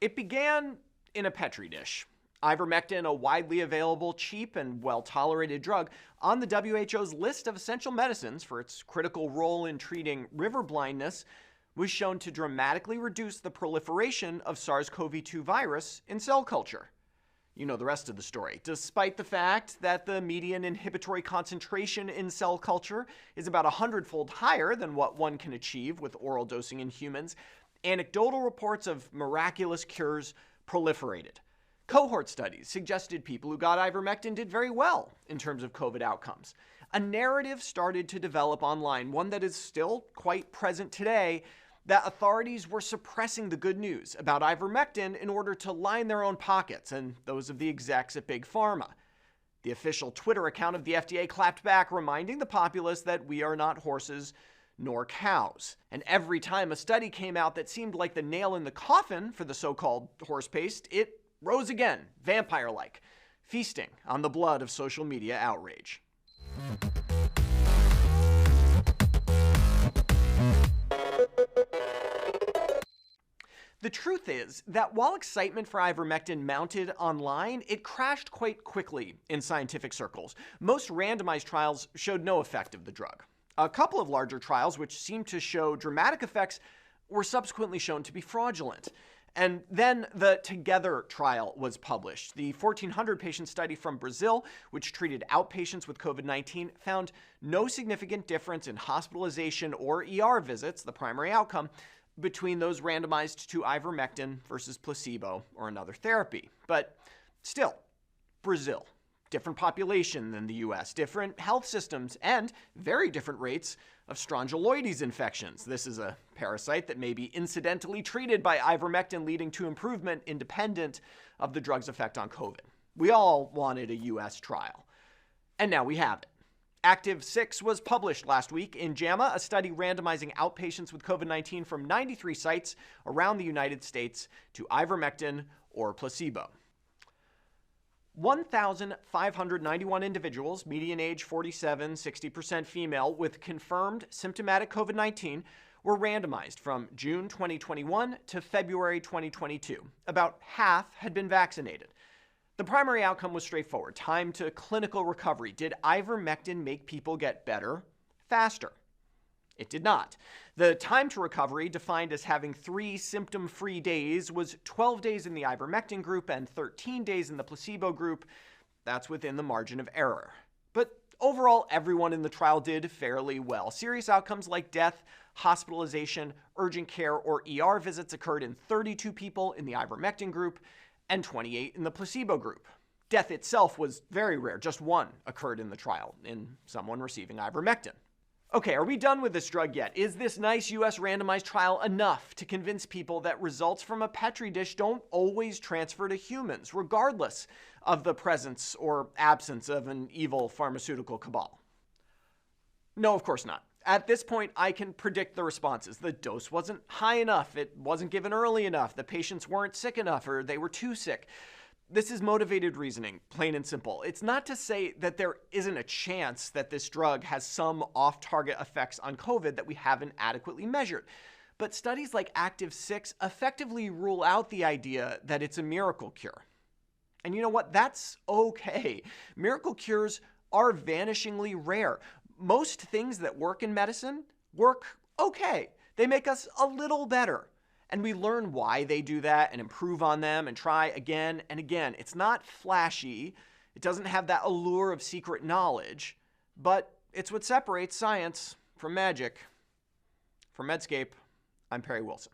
It began in a petri dish. Ivermectin, a widely available, cheap, and well-tolerated drug on the WHO's list of essential medicines for its critical role in treating river blindness, was shown to dramatically reduce the proliferation of SARS-CoV-2 virus in cell culture. You know the rest of the story. Despite the fact that the median inhibitory concentration in cell culture is about 100-fold higher than what one can achieve with oral dosing in humans, anecdotal reports of miraculous cures proliferated. Cohort studies suggested people who got ivermectin did very well in terms of COVID outcomes. A narrative started to develop online, one that is still quite present today, that authorities were suppressing the good news about ivermectin in order to line their own pockets and those of the execs at Big Pharma. The official Twitter account of the FDA clapped back, reminding the populace that we are not horses nor cows. And every time a study came out that seemed like the nail in the coffin for the so-called horse paste, it rose again, vampire-like, feasting on the blood of social media outrage. The truth is that while excitement for ivermectin mounted online, it crashed quite quickly in scientific circles. Most randomized trials showed no effect of the drug. A couple of larger trials, which seemed to show dramatic effects, were subsequently shown to be fraudulent. And then the Together trial was published. The 1,400-patient study from Brazil, which treated outpatients with COVID-19, found no significant difference in hospitalization or ER visits, the primary outcome, between those randomized to ivermectin versus placebo or another therapy. But still, Brazil, different population than the US, different health systems, and very different rates of strongyloides infections. This is a parasite that may be incidentally treated by ivermectin, leading to improvement independent of the drug's effect on COVID. We all wanted a US trial. And now we have it. Active 6 was published last week in JAMA, a study randomizing outpatients with COVID-19 from 93 sites around the United States to ivermectin or placebo. 1,591 individuals, median age 47, 60% female, with confirmed symptomatic COVID-19 were randomized from June 2021 to February 2022. About half had been vaccinated. The primary outcome was straightforward: time to clinical recovery. Did ivermectin make people get better faster? It did not. The time to recovery, defined as having 3 symptom-free days, was 12 days in the ivermectin group and 13 days in the placebo group. That's within the margin of error. But overall, everyone in the trial did fairly well. Serious outcomes like death, hospitalization, urgent care, or ER visits occurred in 32 people in the ivermectin group and 28 in the placebo group. Death itself was very rare. Just 1 occurred in the trial, in someone receiving ivermectin. Okay, are we done with this drug yet? Is this nice US randomized trial enough to convince people that results from a petri dish don't always transfer to humans, regardless of the presence or absence of an evil pharmaceutical cabal? No, of course not. At this point, I can predict the responses. The dose wasn't high enough, it wasn't given early enough, the patients weren't sick enough, or they were too sick. This is motivated reasoning, plain and simple. It's not to say that there isn't a chance that this drug has some off-target effects on COVID that we haven't adequately measured. But studies like Active 6 effectively rule out the idea that it's a miracle cure. And you know what? That's okay. Miracle cures are vanishingly rare. Most things that work in medicine work okay. They make us a little better. And we learn why they do that and improve on them and try again and again. It's not flashy. It doesn't have that allure of secret knowledge, but it's what separates science from magic. For Medscape, I'm Perry Wilson.